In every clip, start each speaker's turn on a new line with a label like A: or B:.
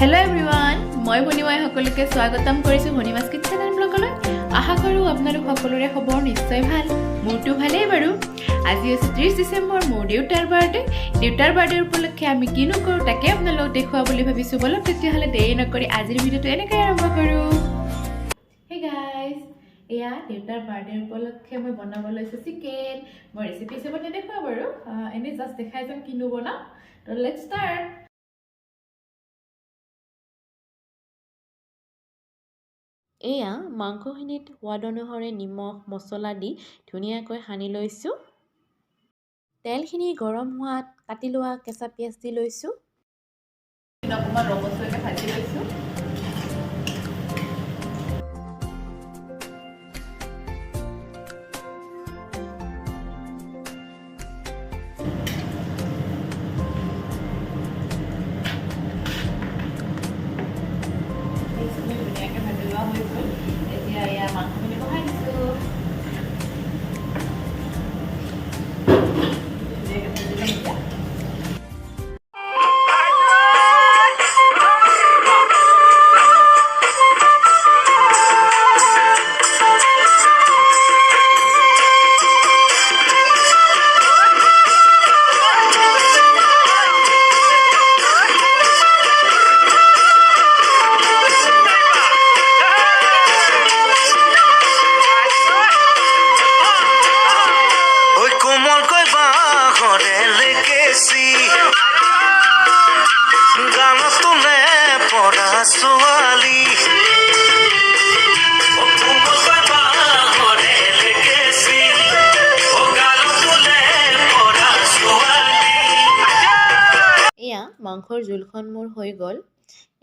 A: Hello everyone, মই ভনিমাই সকলোকে স্বাগতম কৰিছো ভনিমাস কিচেন এণ্ড ব্লগলৈ। আশা কৰো আপোনালোক সকলোৰে খবৰ নিশ্চয় ভাল। মোৰটো ভালেই বাৰু। আজি আছে 30 ডিসেম্বৰ মোৰ deutar বাৰ্থডে উপলক্ষে আমি কিনো কৰো তাকে আপোনালোক দেখুৱা বুলি ভাবিছো। বলক তেতিয়াহলে দেৰি নকৰি আজিৰ ভিডিওটো এনেকৈ আৰম্ভ কৰো। Hey guys, এয়া deutar বাৰ্থডে উপলক্ষে মই বনাব লৈছো চিকেন। মই ৰেচিপি হিচাপে দেখুৱা বাৰু। এনে জাস্ট দেখাই যাম কিনো বনাম। তো লেটস ষ্টাৰ্ট। এয়া মাংসখিনিত সোৱাদ অনুসৰি নিমখ মছলা দি ধুনীয়াকৈ সানি লৈছোঁ। তেলখিনি গৰম হোৱাত কাটি লোৱা কেঁচা পিঁয়াজ দি লৈছোঁ। অকণমান ৰঙচুৱাকৈ ভাজি লৈছোঁ। ধুনীয়াকৈ ভাজি লোৱা হৈ গ'ল। এতিয়া এয়া মাংসখিনি বহাই দিছোঁ। মাংসৰ জোলখন মোৰ হৈ গ'ল।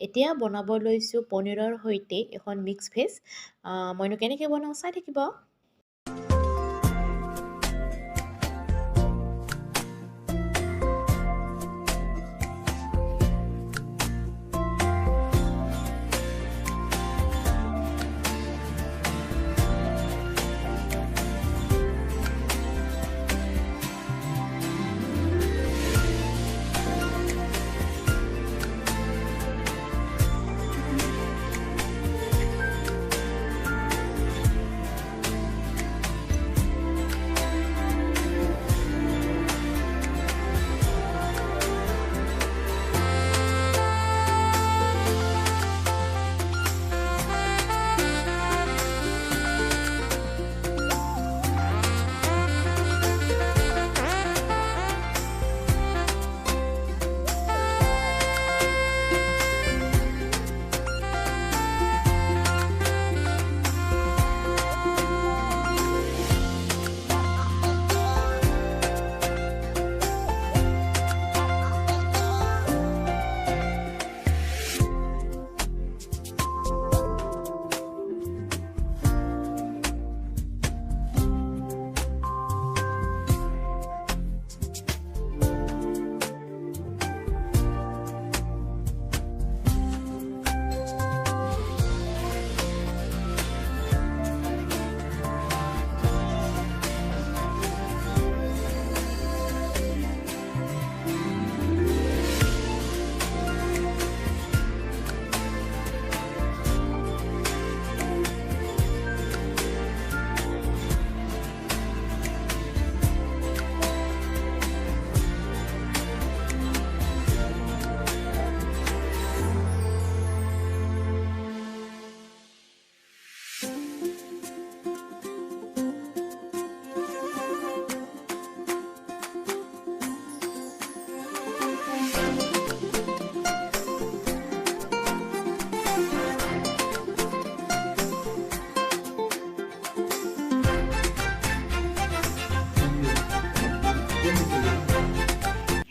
A: এতিয়া বনাব লৈছোঁ পনীৰৰ সৈতে এখন মিক্স ভেজ। মইনো কেনেকৈ বনাওঁ চাই থাকিব।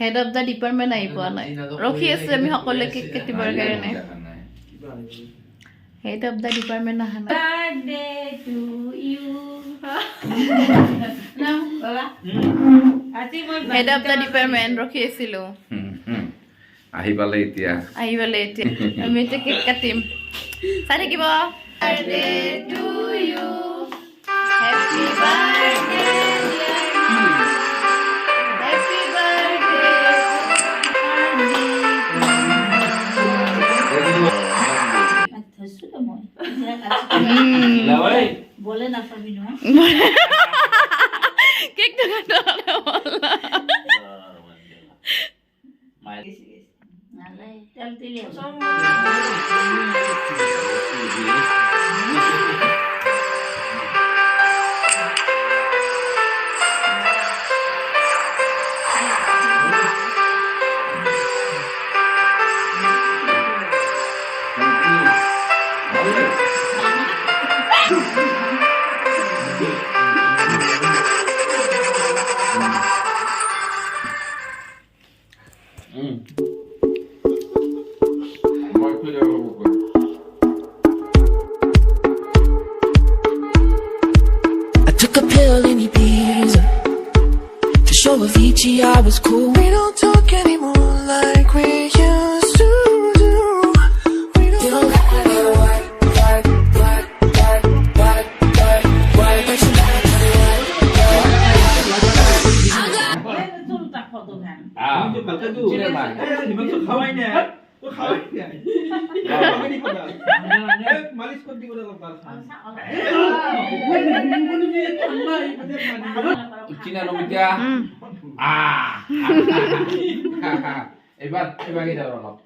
A: হেড অফ দ্য ডিপাৰ্টমেণ্ট আহি পোৱা নাই। ৰখি আছো আমি সকলোৱে কেক কাটিবৰ কাৰণে। হেড অফ দ্য ডিপাৰ্টমেণ্ট অহা নাই। Birthday to you. Head of the department ৰখি আছিলো।
B: আহি পালে এতিয়া
A: আমি এতিয়া কেক কাটিম। চাই থাকিব। Birthday to you. Happy birthday.
C: বলে না পাবি না
A: কেকটা কাটা বললা
C: নালে তেল দিলে
D: I took a pill in Ibiza to show Avicii I was cool. We don't talk anymore like we used to do. We don't
C: চুলটা কত ঘান
E: মালিশ করতে বলে
B: Cina Nomita. Hebat kita orang.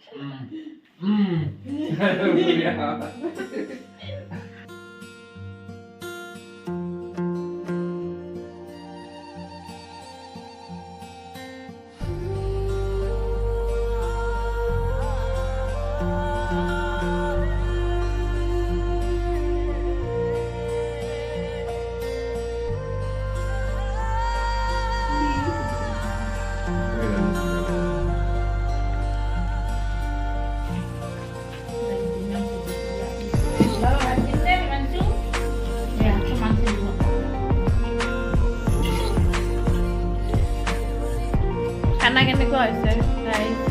A: খানা কেনেকুৱা হৈছে ৰাইজ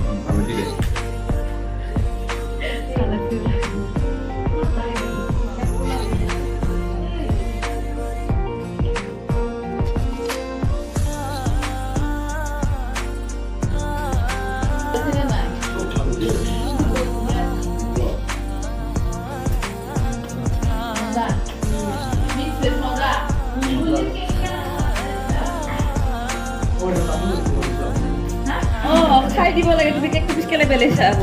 A: খাই দিব লাগে তুমি কেকটো পিছকেলে বেলেছা হ'ব